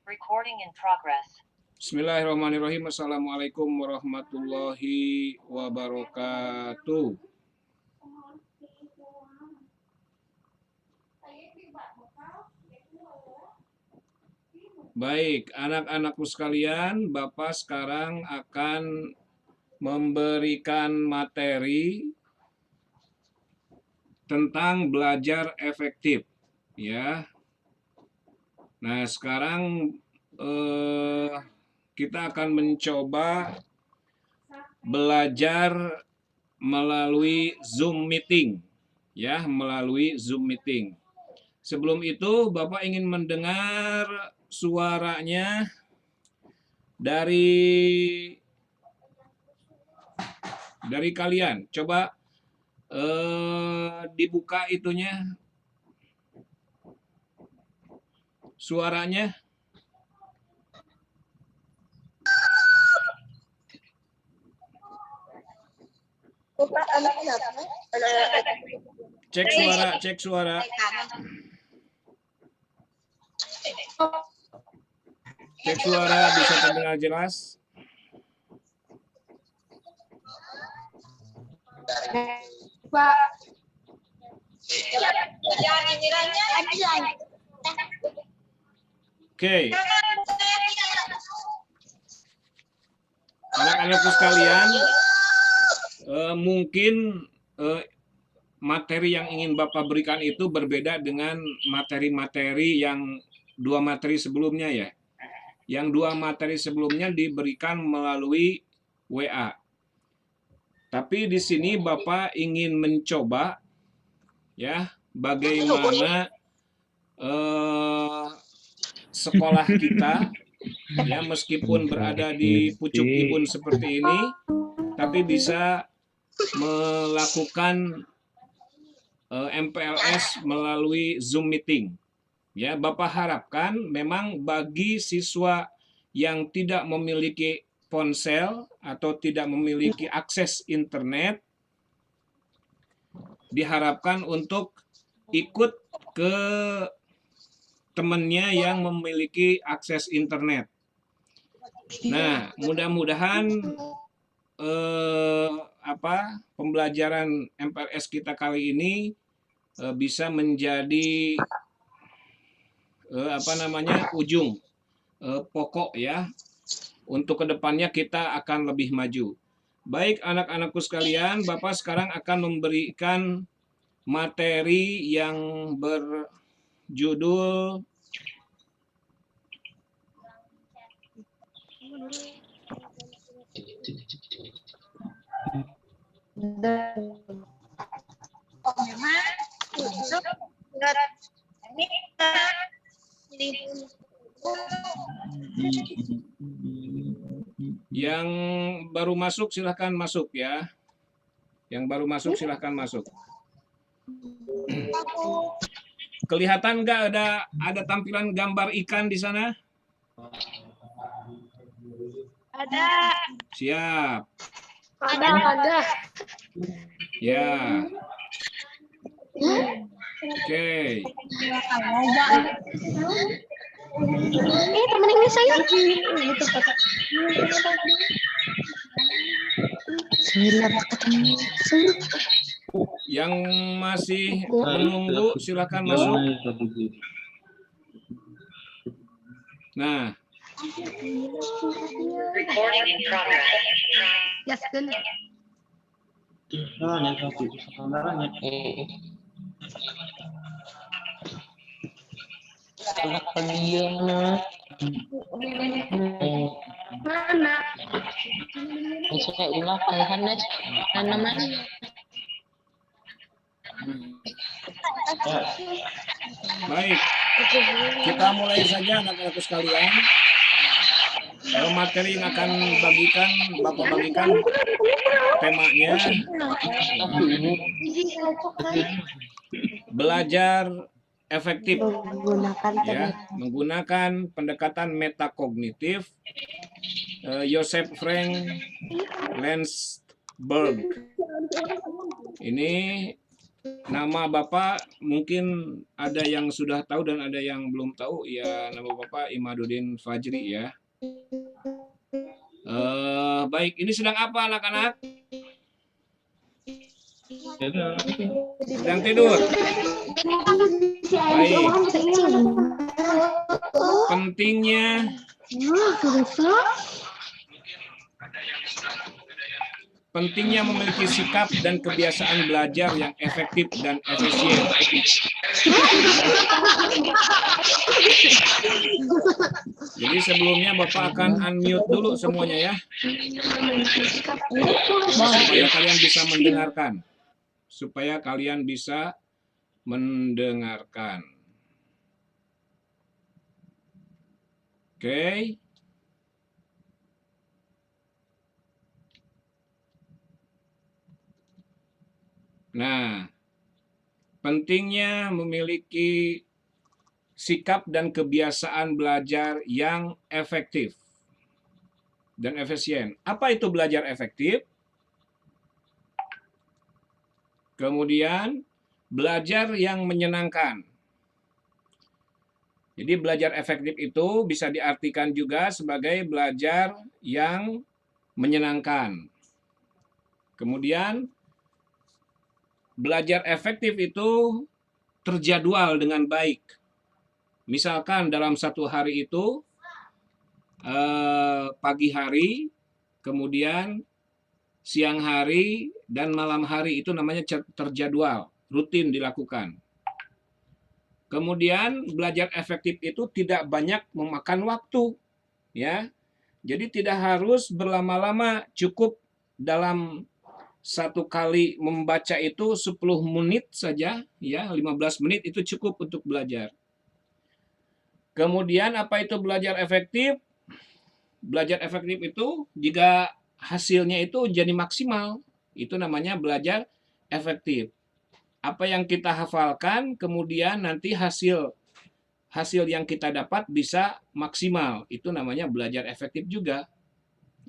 Recording in progress. Bismillahirrahmanirrahim. Assalamualaikum warahmatullahi wabarakatuh. Baik, anak-anakku sekalian, Bapak sekarang akan memberikan materi tentang belajar efektif, ya. Nah, sekarang kita akan mencoba belajar melalui Zoom meeting, ya, melalui Zoom meeting. Sebelum itu, Bapak ingin mendengar suaranya dari kalian. Coba dibuka itunya, suaranya. Cek suara, cek suara. Cek suara, bisa terdengar jelas? Pak. Oke. Anak-anakku sekalian, mungkin materi yang ingin Bapak berikan itu berbeda dengan materi-materi yang dua materi sebelumnya, ya. Yang dua materi sebelumnya diberikan melalui WA. Tapi di sini Bapak ingin mencoba, ya, bagaimana sekolah kita, ya, meskipun berada di pucuk ibun seperti ini, tapi bisa melakukan MPLS melalui Zoom meeting. Ya, Bapak harapkan memang bagi siswa yang tidak memiliki ponsel atau tidak memiliki akses internet, diharapkan untuk ikut ke temannya yang memiliki akses internet. Nah, mudah-mudahan pembelajaran MPLS kita kali ini bisa menjadi ujung pokok, ya, untuk kedepannya kita akan lebih maju. Baik anak-anakku sekalian, Bapak sekarang akan memberikan materi yang berjudul yang baru masuk silahkan masuk, ya. Yang baru masuk silahkan masuk. Kelihatan nggak ada tampilan gambar ikan di sana? Ada. Siap. Ada. Ya. Oke. Temen ini saya. Yang masih menunggu silakan masuk. Nah. Recording in progress. Yes, good. Mana? Saya ulah panghanas namanya. Baik, kita mulai saja anak-anakku sekalian. Materi yang akan Bapak bagikan temanya belajar efektif, ya, menggunakan pendekatan metakognitif Joseph Frank Landsberg. Ini Nama Bapak mungkin ada yang sudah tahu dan ada yang belum tahu. Ya, nama Bapak Imaduddin Fajri ya. Baik, ini sedang apa anak-anak? Sedang tidur. Baik. Pentingnya memiliki sikap dan kebiasaan belajar yang efektif dan efisien. Jadi sebelumnya Bapak akan unmute dulu semuanya ya. Supaya kalian bisa mendengarkan. Supaya kalian bisa mendengarkan. Oke. Nah, pentingnya memiliki sikap dan kebiasaan belajar yang efektif dan efisien. Apa itu belajar efektif? Kemudian, belajar yang menyenangkan. Jadi belajar efektif itu bisa diartikan juga sebagai belajar yang menyenangkan. Kemudian, belajar efektif itu terjadwal dengan baik. Misalkan dalam satu hari itu, pagi hari, kemudian siang hari, dan malam hari itu namanya terjadwal, rutin dilakukan. Kemudian belajar efektif itu tidak banyak memakan waktu, ya. Jadi tidak harus berlama-lama, cukup dalam satu kali membaca itu 10 menit saja, ya, 15 menit itu cukup untuk belajar. Kemudian apa itu belajar efektif? Belajar efektif itu jika hasilnya itu jadi maksimal, itu namanya belajar efektif. Apa yang kita hafalkan, kemudian nanti hasil yang kita dapat bisa maksimal, itu namanya belajar efektif juga.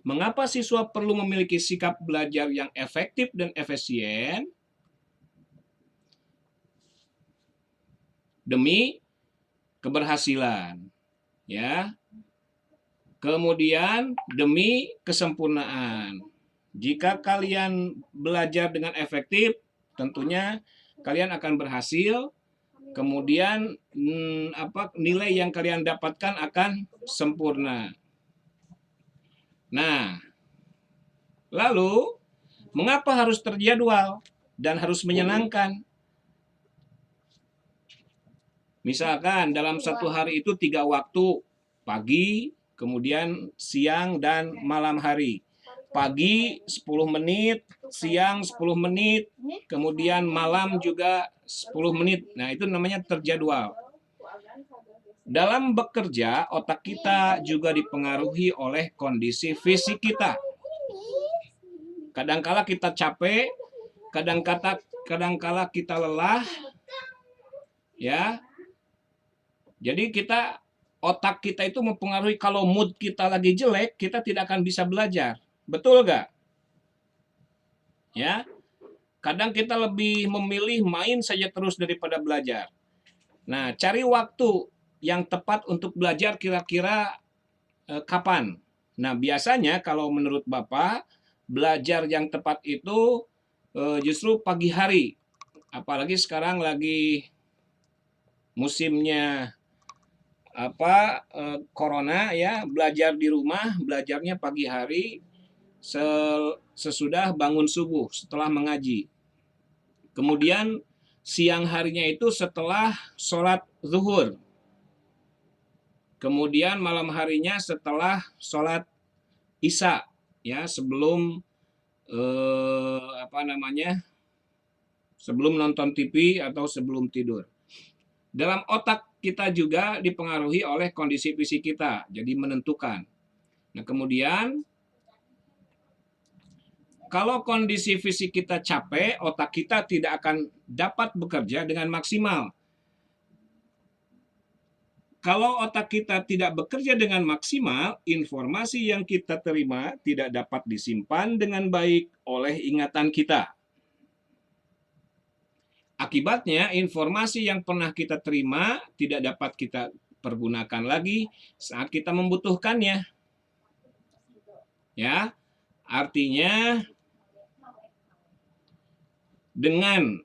Mengapa siswa perlu memiliki sikap belajar yang efektif dan efisien? Demi keberhasilan, ya. Kemudian demi kesempurnaan. Jika kalian belajar dengan efektif, tentunya kalian akan berhasil. Kemudian nilai yang kalian dapatkan akan sempurna. Nah, lalu mengapa harus terjadwal dan harus menyenangkan? Misalkan dalam satu hari itu 3 waktu, pagi, kemudian siang, dan malam hari. Pagi 10 menit, siang 10 menit, kemudian malam juga 10 menit. Nah, itu namanya terjadwal. Dalam bekerja, otak kita juga dipengaruhi oleh kondisi fisik kita. Kadangkala kita capek, kadangkala kita lelah, ya. Jadi otak kita itu mempengaruhi, kalau mood kita lagi jelek, kita tidak akan bisa belajar. Betul nggak? Ya. Kadang kita lebih memilih main saja terus daripada belajar. Nah, cari waktu yang tepat untuk belajar kira-kira kapan? Nah, biasanya kalau menurut Bapak, belajar yang tepat itu justru pagi hari. Apalagi sekarang lagi musimnya corona, ya, belajar di rumah, belajarnya pagi hari sesudah bangun subuh, setelah mengaji. Kemudian siang harinya itu setelah sholat zuhur. Kemudian malam harinya setelah sholat isya, ya, sebelum sebelum nonton TV atau sebelum tidur. Dalam otak kita juga dipengaruhi oleh kondisi fisik kita, jadi menentukan. Nah, kemudian kalau kondisi fisik kita capek, otak kita tidak akan dapat bekerja dengan maksimal. Kalau otak kita tidak bekerja dengan maksimal, informasi yang kita terima tidak dapat disimpan dengan baik oleh ingatan kita. Akibatnya, informasi yang pernah kita terima tidak dapat kita pergunakan lagi saat kita membutuhkannya. Ya, artinya dengan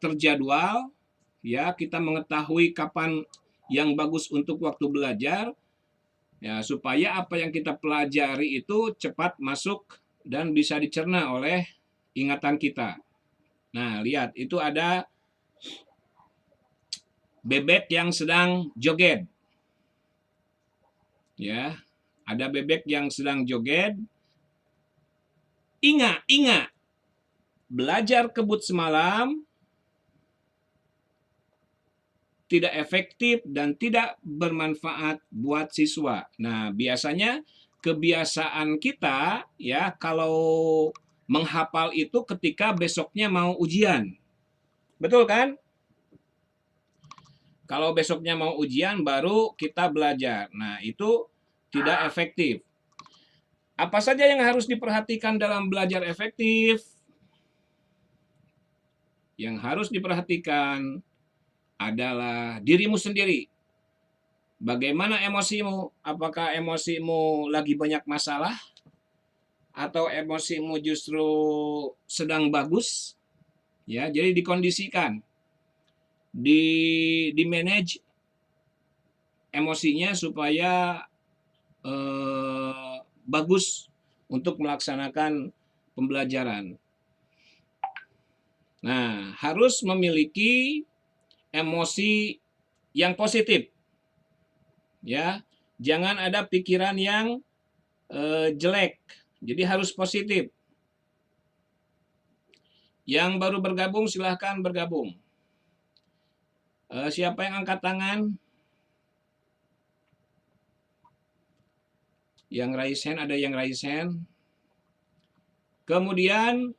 terjadwal, ya, kita mengetahui kapan yang bagus untuk waktu belajar, ya, supaya apa yang kita pelajari itu cepat masuk dan bisa dicerna oleh ingatan kita. Nah, lihat, itu ada bebek yang sedang joget. Ya, ada bebek yang sedang joget. Ingat, belajar kebut semalam tidak efektif dan tidak bermanfaat buat siswa. Nah, biasanya kebiasaan kita, ya, kalau menghafal itu ketika besoknya mau ujian. Betul kan? Kalau besoknya mau ujian baru kita belajar. Nah, itu tidak efektif. Apa saja yang harus diperhatikan dalam belajar efektif? Yang harus diperhatikan adalah dirimu sendiri. Bagaimana emosimu? Apakah emosimu lagi banyak masalah? Atau emosimu justru sedang bagus? Ya, jadi dikondisikan. Di manage emosinya supaya bagus untuk melaksanakan pembelajaran. Nah, harus memiliki emosi yang positif. Ya, jangan ada pikiran yang jelek. Jadi harus positif. Yang baru bergabung silahkan bergabung. Siapa yang angkat tangan? Yang raise hand, ada yang raise hand. Kemudian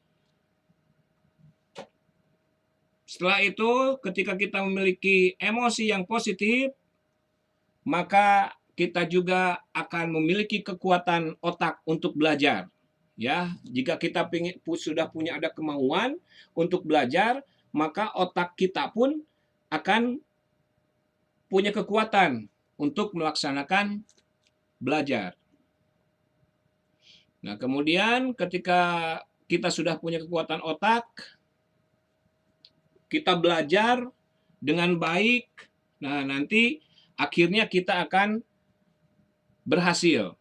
setelah itu, ketika kita memiliki emosi yang positif, maka kita juga akan memiliki kekuatan otak untuk belajar. Ya, jika kita sudah punya ada kemauan untuk belajar, maka otak kita pun akan punya kekuatan untuk melaksanakan belajar. Nah, kemudian ketika kita sudah punya kekuatan otak, kita belajar dengan baik, nah nanti akhirnya kita akan berhasil.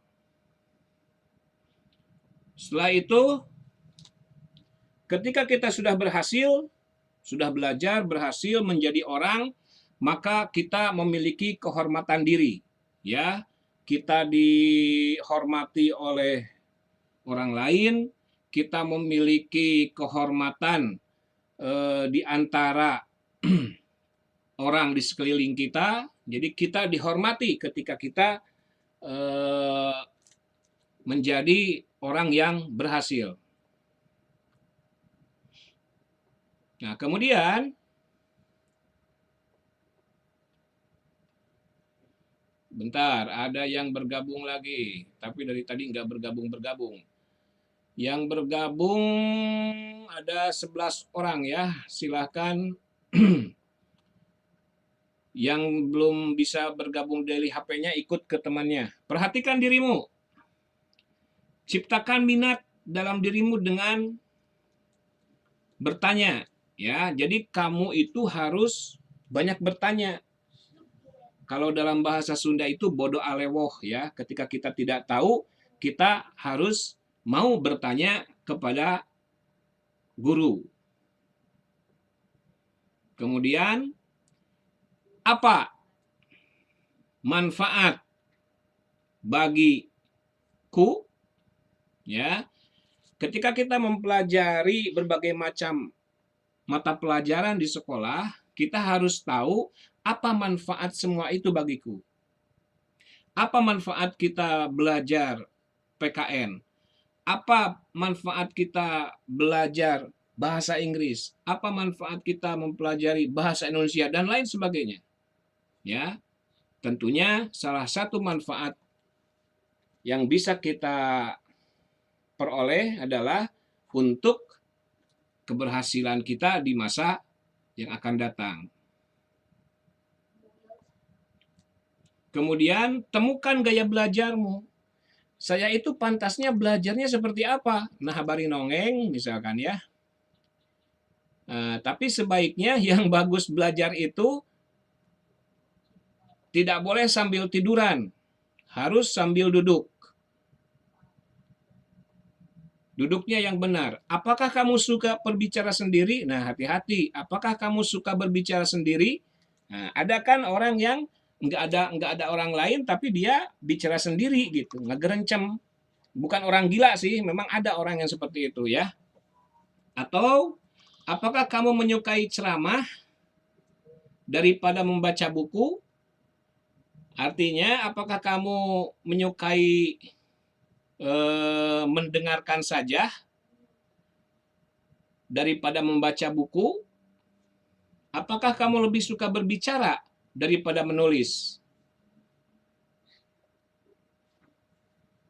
Setelah itu, ketika kita sudah berhasil, sudah belajar, berhasil menjadi orang, maka kita memiliki kehormatan diri. Ya, kita dihormati oleh orang lain, kita memiliki kehormatan di antara orang di sekeliling kita. Jadi kita dihormati ketika kita menjadi orang yang berhasil. Nah, kemudian bentar, ada yang bergabung lagi, tapi dari tadi nggak bergabung-bergabung. Yang bergabung ada 11 orang ya, silahkan. Yang belum bisa bergabung dari HP-nya ikut ke temannya. Perhatikan dirimu. Ciptakan minat dalam dirimu dengan bertanya. Ya, jadi kamu itu harus banyak bertanya. Kalau dalam bahasa Sunda itu bodo alewoh ya. Ketika kita tidak tahu, kita harus mau bertanya kepada guru. Kemudian, apa manfaat bagiku? Ya, ketika kita mempelajari berbagai macam mata pelajaran di sekolah, kita harus tahu apa manfaat semua itu bagiku. Apa manfaat kita belajar PKN? Apa manfaat kita belajar bahasa Inggris? Apa manfaat kita mempelajari bahasa Indonesia dan lain sebagainya? Ya, tentunya salah satu manfaat yang bisa kita peroleh adalah untuk keberhasilan kita di masa yang akan datang. Kemudian, temukan gaya belajarmu. Saya itu pantasnya belajarnya seperti apa? Nah, bari nongeng misalkan ya. Tapi sebaiknya yang bagus belajar itu tidak boleh sambil tiduran. Harus sambil duduk. Duduknya yang benar. Apakah kamu suka berbicara sendiri? Nah, hati-hati. Apakah kamu suka berbicara sendiri? Nah, ada kan orang yang nggak ada orang lain tapi dia bicara sendiri gitu, ngegerencem. Bukan orang gila sih, memang ada orang yang seperti itu ya. Atau apakah kamu menyukai ceramah daripada membaca buku? Artinya apakah kamu menyukai mendengarkan saja daripada membaca buku? Apakah kamu lebih suka berbicara daripada menulis?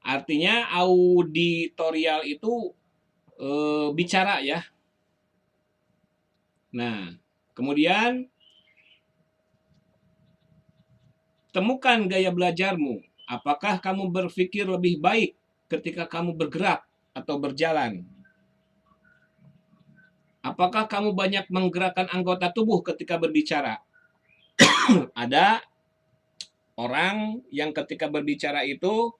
Artinya auditorial itu bicara ya. Nah, kemudian temukan gaya belajarmu. Apakah kamu berpikir lebih baik ketika kamu bergerak atau berjalan? Apakah kamu banyak menggerakkan anggota tubuh ketika berbicara? Ada orang yang ketika berbicara itu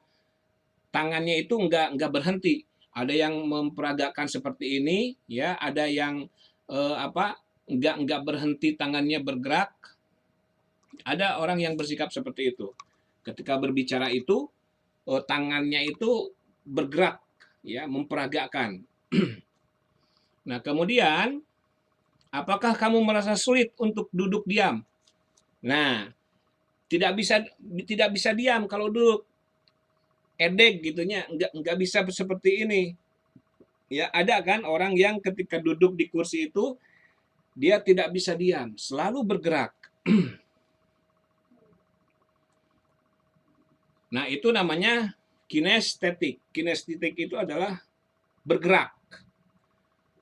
tangannya itu enggak berhenti. Ada yang memperagakan seperti ini, ya. Ada yang enggak berhenti tangannya bergerak. Ada orang yang bersikap seperti itu. Ketika berbicara itu tangannya itu bergerak, ya, memperagakan. Nah, kemudian apakah kamu merasa sulit untuk duduk diam? Nah, tidak bisa diam kalau duduk. Edek gitunya, enggak bisa seperti ini. Ya, ada kan orang yang ketika duduk di kursi itu dia tidak bisa diam, selalu bergerak. Nah, itu namanya kinestetik. Kinestetik itu adalah bergerak,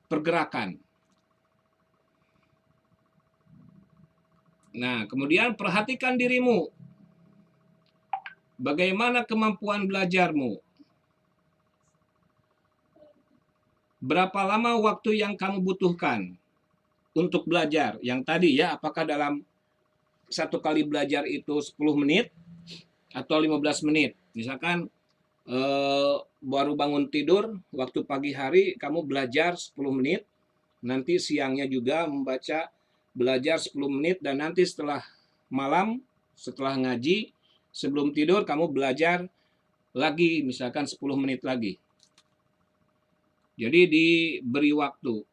pergerakan. Nah, kemudian perhatikan dirimu. Bagaimana kemampuan belajarmu? Berapa lama waktu yang kamu butuhkan untuk belajar? Yang tadi ya, apakah dalam satu kali belajar itu 10 menit atau 15 menit? Misalkan baru bangun tidur, waktu pagi hari kamu belajar 10 menit, nanti siangnya juga membaca, belajar 10 menit, dan nanti setelah malam, setelah ngaji, sebelum tidur kamu belajar lagi, misalkan 10 menit lagi. Jadi diberi waktu.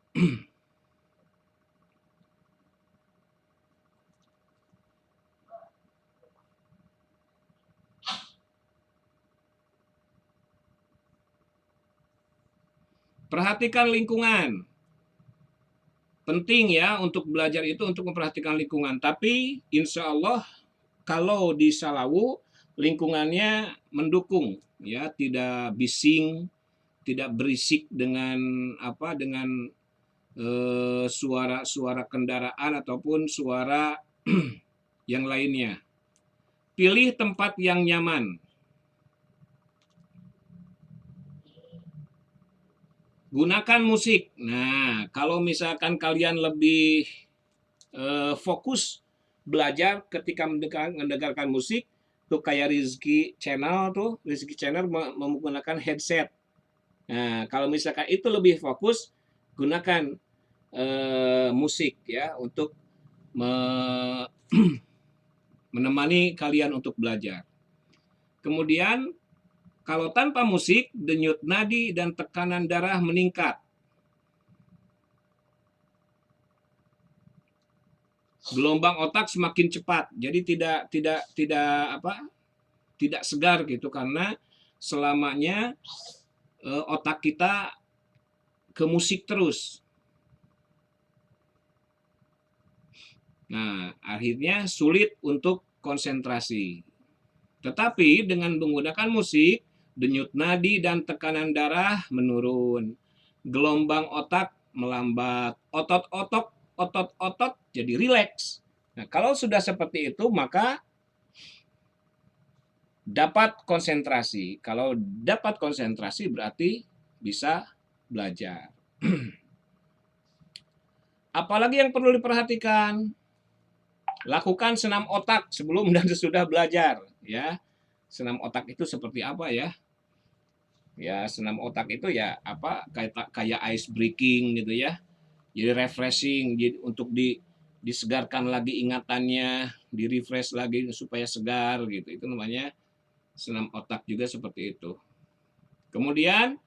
Perhatikan lingkungan. Penting ya untuk belajar itu untuk memperhatikan lingkungan. Tapi insya Allah kalau di Salawu lingkungannya mendukung, ya, tidak bising, tidak berisik dengan suara-suara kendaraan ataupun suara yang lainnya. Pilih tempat yang nyaman. Gunakan musik. Nah, kalau misalkan kalian lebih fokus belajar ketika mendengarkan musik, tuh kayak Rizky Channel menggunakan headset. Nah, kalau misalkan itu lebih fokus, gunakan musik ya untuk menemani kalian untuk belajar. Kemudian kalau tanpa musik, denyut nadi dan tekanan darah meningkat. Gelombang otak semakin cepat. Jadi tidak segar gitu, karena selamanya otak kita ke musik terus. Nah, akhirnya sulit untuk konsentrasi. Tetapi dengan menggunakan musik, denyut nadi dan tekanan darah menurun. Gelombang otak melambat, otot-otot jadi rileks. Nah, kalau sudah seperti itu maka dapat konsentrasi. Kalau dapat konsentrasi berarti bisa belajar. Apalagi yang perlu diperhatikan? Lakukan senam otak sebelum dan sesudah belajar, ya. Senam otak itu seperti apa ya? Ya, senam otak itu ya apa kayak ice breaking gitu ya. Jadi refreshing, jadi untuk disegarkan lagi ingatannya, di-refresh lagi supaya segar gitu. Itu namanya senam otak juga seperti itu. Kemudian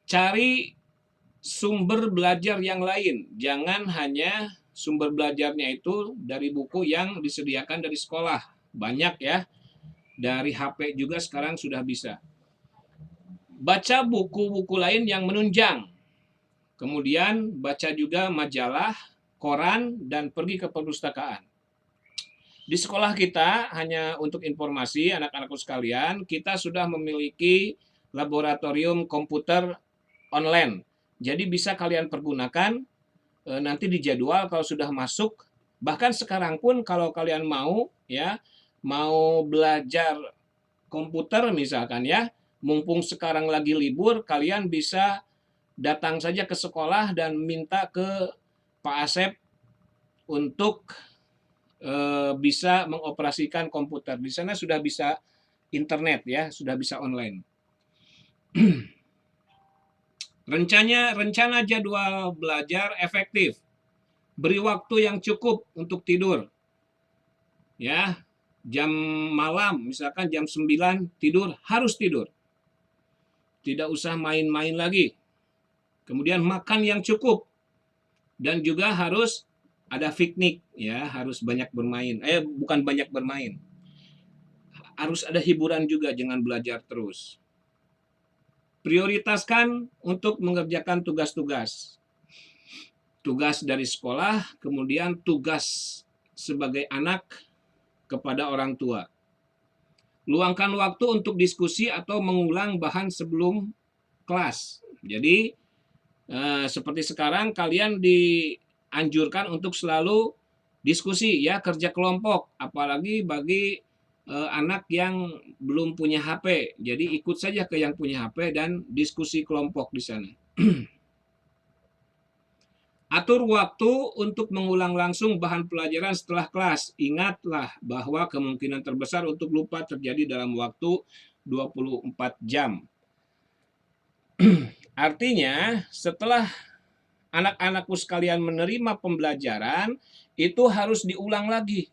cari sumber belajar yang lain. Jangan hanya sumber belajarnya itu dari buku yang disediakan dari sekolah. Banyak ya. Dari HP juga sekarang sudah bisa. Baca buku-buku lain yang menunjang. Kemudian baca juga majalah, koran, dan pergi ke perpustakaan. Di sekolah kita, hanya untuk informasi anak-anakku sekalian, kita sudah memiliki laboratorium komputer online. Jadi bisa kalian pergunakan nanti di jadwal kalau sudah masuk. Bahkan sekarang pun kalau kalian mau ya, mau belajar komputer misalkan ya, mumpung sekarang lagi libur, kalian bisa datang saja ke sekolah dan minta ke Pak Asep untuk bisa mengoperasikan komputer. Di sana sudah bisa internet ya, sudah bisa online. Rencana jadwal belajar efektif. Beri waktu yang cukup untuk tidur. Ya, jam malam misalkan jam 9 tidur, harus tidur. Tidak usah main-main lagi. Kemudian makan yang cukup. Dan juga harus ada piknik ya, harus banyak bermain. Bukan banyak bermain. Harus ada hiburan juga, jangan belajar terus. Prioritaskan untuk mengerjakan tugas-tugas. Tugas dari sekolah, kemudian tugas sebagai anak kepada orang tua. Luangkan waktu untuk diskusi atau mengulang bahan sebelum kelas. Jadi seperti sekarang kalian dianjurkan untuk selalu diskusi ya, kerja kelompok, apalagi bagi anak yang belum punya HP. Jadi ikut saja ke yang punya HP dan diskusi kelompok di sana. Atur waktu untuk mengulang langsung bahan pelajaran setelah kelas. Ingatlah bahwa kemungkinan terbesar untuk lupa terjadi dalam waktu 24 jam. Artinya, setelah anak-anakku sekalian menerima pembelajaran, itu harus diulang lagi.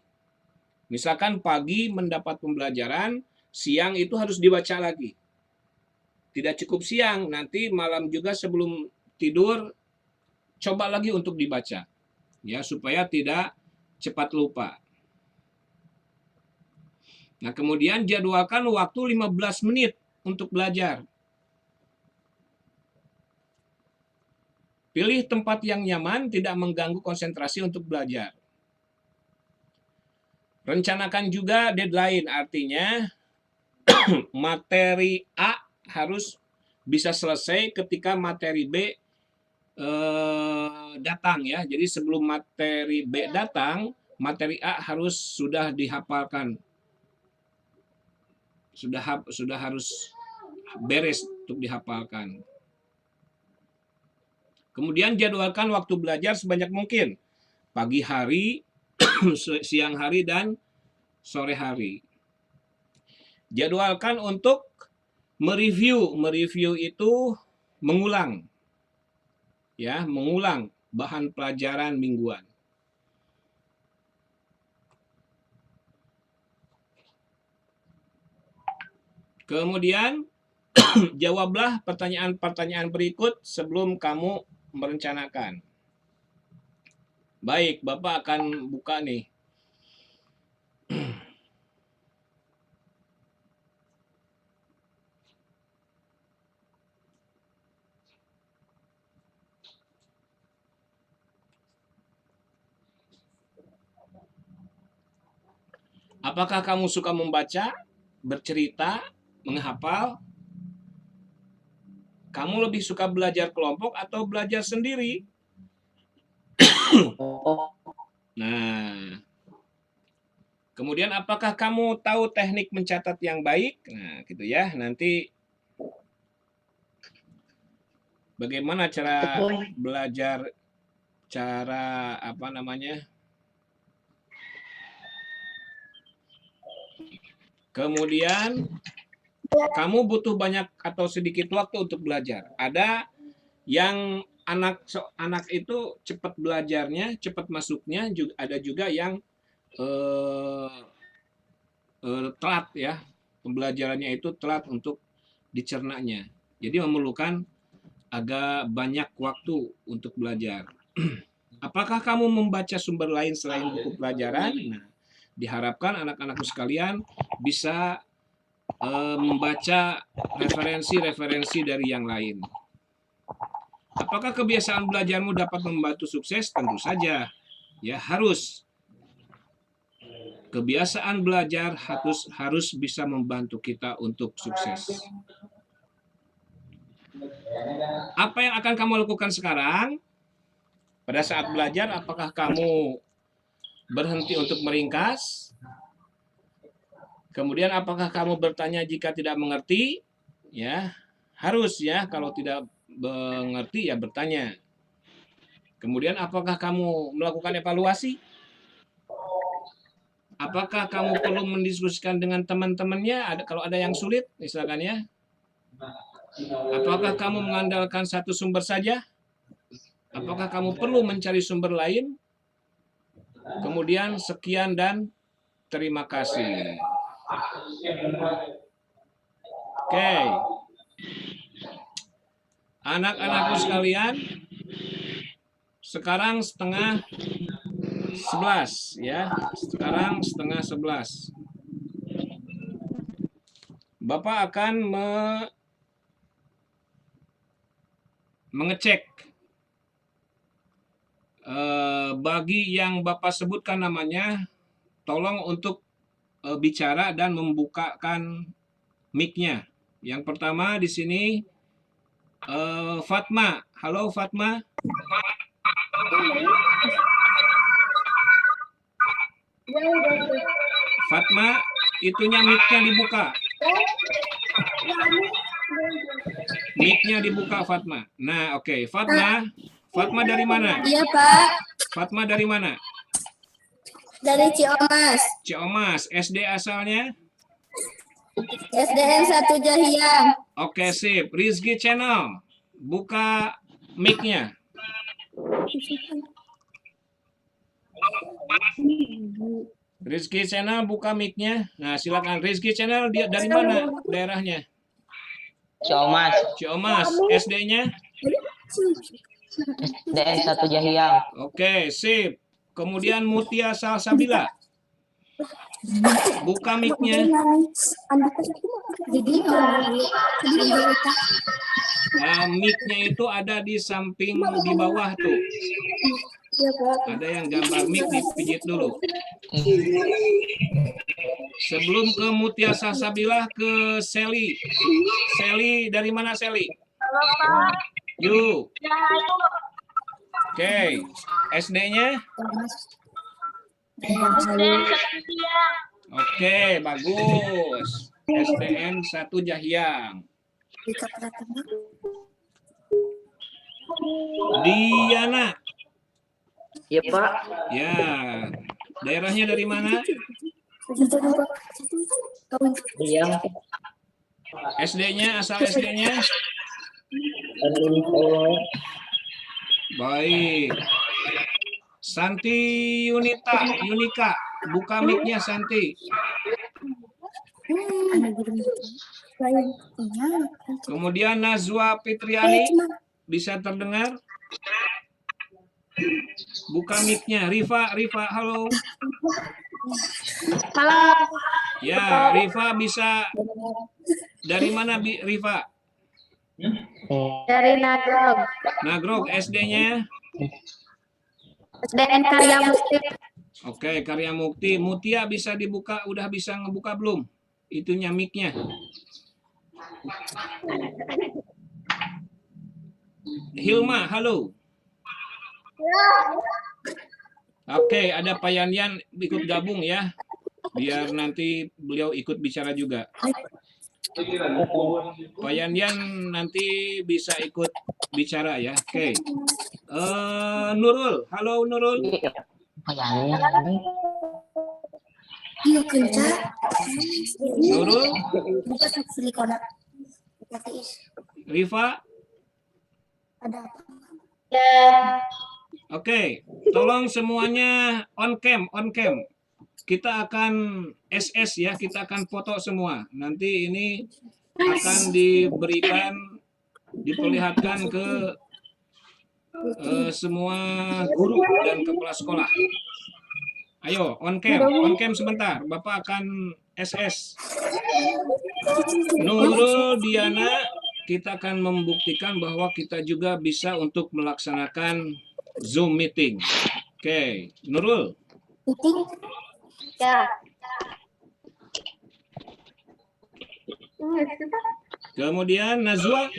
Misalkan pagi mendapat pembelajaran, siang itu harus dibaca lagi. Tidak cukup siang, nanti malam juga sebelum tidur, coba lagi untuk dibaca. Ya, supaya tidak cepat lupa. Nah, kemudian jadwalkan waktu 15 menit untuk belajar. Pilih tempat yang nyaman, tidak mengganggu konsentrasi untuk belajar. Rencanakan juga deadline, artinya materi A harus bisa selesai ketika materi B datang ya. Jadi sebelum materi B datang, materi A harus sudah dihafalkan. Sudah harus beres untuk dihafalkan. Kemudian jadwalkan waktu belajar sebanyak mungkin. Pagi hari, siang hari, dan sore hari. Jadwalkan untuk mereview. Mereview itu mengulang. Ya, mengulang bahan pelajaran mingguan. Kemudian jawablah pertanyaan-pertanyaan berikut sebelum kamu merencanakan. Baik, Bapak akan buka nih. Apakah kamu suka membaca, bercerita, menghafal? Kamu lebih suka belajar kelompok atau belajar sendiri? Oh, Nah, kemudian apakah kamu tahu teknik mencatat yang baik? Nah, gitu ya. Nanti bagaimana cara belajar, cara apa namanya? Kemudian kamu butuh banyak atau sedikit waktu untuk belajar. Ada yang anak itu cepat belajarnya, cepat masuknya, ada juga yang telat ya. Pembelajarannya itu telat untuk dicernanya. Jadi memerlukan agak banyak waktu untuk belajar. Apakah kamu membaca sumber lain selain buku pelajaran? Nah, diharapkan anak-anakku sekalian bisa membaca referensi-referensi dari yang lain. Apakah kebiasaan belajarmu dapat membantu sukses? Tentu saja. Ya, harus. Kebiasaan belajar harus bisa membantu kita untuk sukses. Apa yang akan kamu lakukan sekarang? Pada saat belajar, apakah kamu berhenti untuk meringkas? Kemudian apakah kamu bertanya jika tidak mengerti? Ya, harus ya, kalau tidak mengerti ya bertanya. Kemudian apakah kamu melakukan evaluasi? Apakah kamu perlu mendiskusikan dengan teman-temannya kalau ada yang sulit misalkan ya? Apakah kamu mengandalkan satu sumber saja? Apakah kamu perlu mencari sumber lain? Kemudian sekian dan terima kasih. Oke. Anak-anakku sekalian, sekarang setengah 11 ya. Sekarang setengah 11. Bapak akan mengecek bagi yang Bapak sebutkan namanya, tolong untuk bicara dan membukakan mic-nya. Yang pertama di sini Fatma. Halo Fatma. Fatma, itunya mic-nya dibuka. Mic-nya dibuka Fatma. Nah, oke. Fatma. Fatma dari mana? Iya, Pak. Fatma dari mana? Dari Ciomas. Ciomas. SD asalnya? SDN 1 Jahiang. Oke, sip. Rizky Channel. Buka mic-nya. Rizky Channel buka mic-nya. Nah, silakan. Rizky Channel dia dari mana daerahnya? Ciomas, Ciomas. SD-nya? SDN 1 Jahiang. Oke, sip. Kemudian Mutia Salsabila. Buka mic-nya. Mic-nya itu ada di samping di bawah tuh. Ada yang gambar mic, dipijit dulu. Sebelum ke Mutia Salsabila, ke Sally. Sally dari mana Sally? Halo, Pak. Yuk. Oke, SD-nya? Oke, bagus. SDN 1 Jahiang. Diana. Iya, Pak. Ya, daerahnya dari mana? Iya. SD-nya, asal SD-nya? Baik. Santi Yunika, buka mic-nya Santi. Kemudian Nazwa Fitriani, bisa terdengar? Buka mic-nya. Rifa, halo. Halo. Ya, Rifa bisa dari mana Rifa? Dari Nagrog. Nagrog, SD-nya? SDN Karya Mukti. Oke, Karya Mukti. Mutia bisa dibuka, udah bisa ngebuka belum? Itunya mic-nya. Hilma, halo. Oke, ada Pak Yanyan ikut gabung ya. Biar nanti beliau ikut bicara juga. Pak Yanyan nanti bisa ikut bicara ya. Oke. Nurul, halo Nurul. Yuk kencang. Nurul, Buka silikona. Rifa. Ada apa? Oke, tolong semuanya on cam, on cam. Kita akan SS ya, kita akan foto semua. Nanti ini akan diberikan, diperlihatkan ke semua guru dan kepala sekolah. Ayo, on cam sebentar. Bapak akan SS. Nurul, Diana, kita akan membuktikan bahwa kita juga bisa untuk melaksanakan Zoom meeting. Oke, Nurul. Ya. Kemudian Nazwa.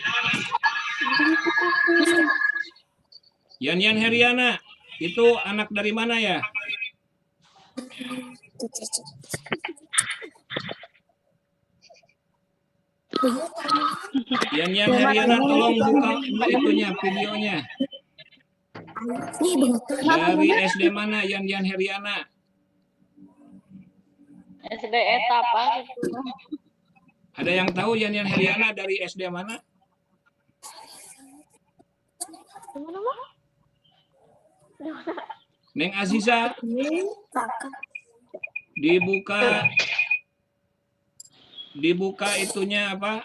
Yan Heriana. Itu anak dari mana ya? Yan Heriana, tolong buka itunya, videonya. Dari SD mana Yan Heriana? SD etapa. Ada yang tahu Yan Heriana dari SD mana? Neng Aziza, dibuka itunya apa?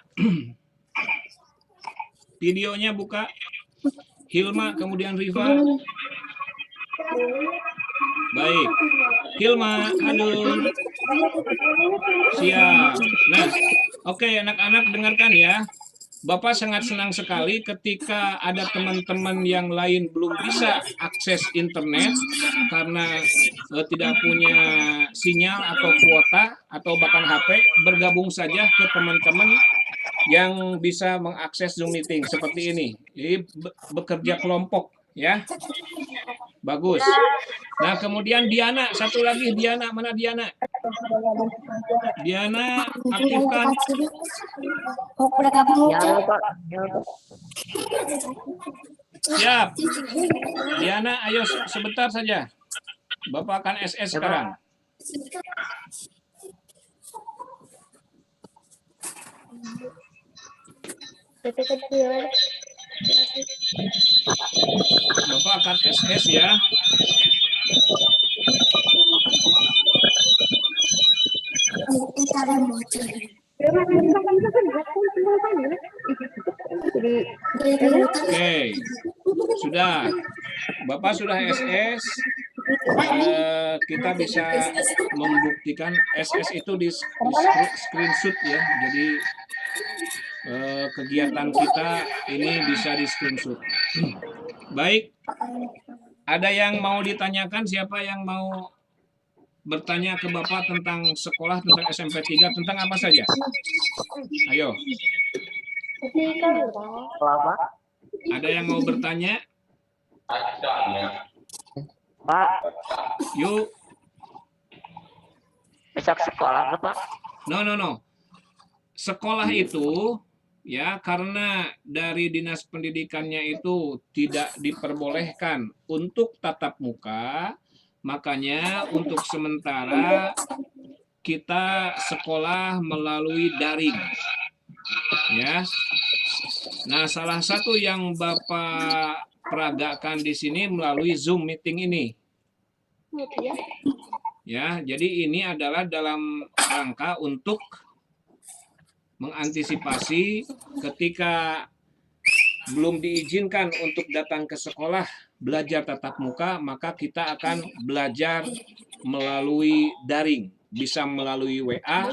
Videonya buka. Hilma, kemudian Riva. Baik. Hilma, halo. Siap. Nah, oke anak-anak dengarkan ya. Bapak sangat senang sekali ketika ada teman-teman yang lain belum bisa akses internet karena tidak punya sinyal atau kuota atau bahkan HP, bergabung saja ke teman-teman yang bisa mengakses Zoom meeting seperti ini. Jadi bekerja kelompok ya. Bagus. Nah, kemudian Diana, satu lagi Diana, mana Diana? Diana, aktifkan. Siap. Diana, ayo sebentar saja. Bapak akan SS sekarang. Bapak akan SS ya. Oke, sudah. Bapak sudah SS. Kita bisa membuktikan SS itu di screenshot ya. Jadi kegiatan kita ini bisa di screenshot. Baik. Ada yang mau ditanyakan? Siapa yang mau bertanya ke Bapak tentang sekolah, tentang SMP 3, tentang apa saja? Ayo. Ada yang mau bertanya? Pak, Yuk. besok sekolah nggak, Pak? No. Sekolah itu ya karena dari dinas pendidikannya itu tidak diperbolehkan untuk tatap muka, makanya untuk sementara kita sekolah melalui daring. Ya. Nah, salah satu yang Bapak peragakan di sini melalui Zoom meeting ini. Ya, jadi ini adalah dalam rangka untuk mengantisipasi ketika belum diizinkan untuk datang ke sekolah belajar tatap muka, maka kita akan belajar melalui daring, bisa melalui WA,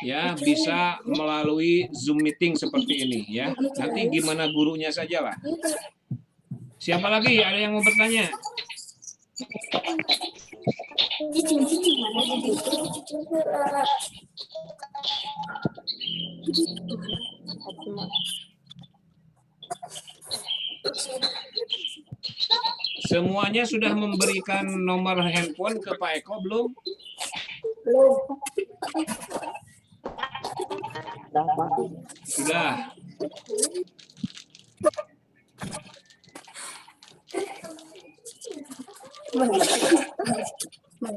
ya, bisa melalui Zoom meeting seperti ini, ya. Nanti gimana gurunya sajalah. Siapa lagi? Ada yang mau bertanya? Semuanya sudah memberikan nomor handphone ke Pak Eko belum? Belum. Udah, Pak. Sudah.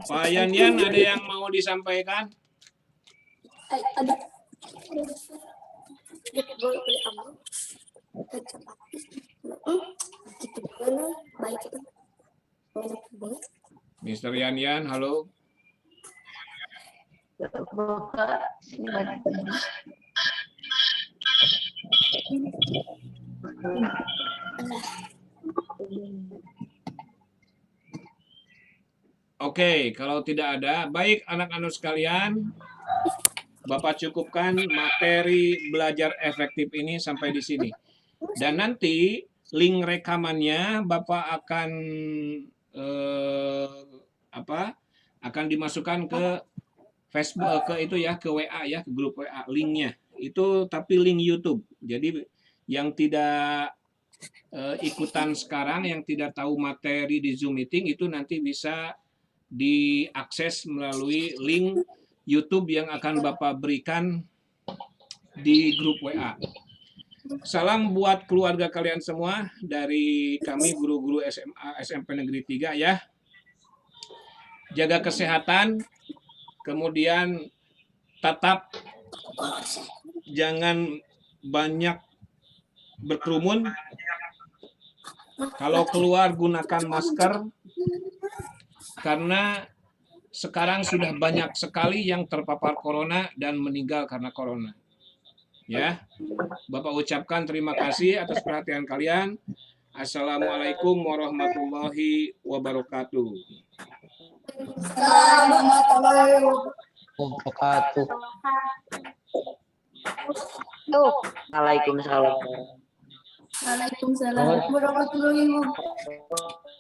Pak Yan ada yang mau disampaikan? Ada. Boleh beli kamu. Gitu dulu. Baik itu. Mr. Yan, halo. Bapak, sini banyak ini. Oke, kalau tidak ada, baik anak-anak sekalian, Bapak cukupkan materi belajar efektif ini sampai di sini. Dan nanti link rekamannya Bapak akan akan dimasukkan ke Facebook, ke itu ya, ke WA ya, ke grup WA linknya. Itu tapi link YouTube. Jadi yang tidak ikutan sekarang, yang tidak tahu materi di Zoom meeting itu nanti bisa diakses melalui link YouTube yang akan Bapak berikan di grup WA. Salam buat keluarga kalian semua dari kami guru-guru SMA SMP Negeri 3 ya. Jaga kesehatan, kemudian tetap jangan banyak berkerumun. Kalau keluar gunakan masker, karena sekarang sudah banyak sekali yang terpapar corona dan meninggal karena corona. Ya, Bapak ucapkan terima kasih atas perhatian kalian. Assalamualaikum warahmatullahi wabarakatuh. Wabarakatuh. Waalaikumsalam. Waalaikumsalam warahmatullahi wabarakatuh.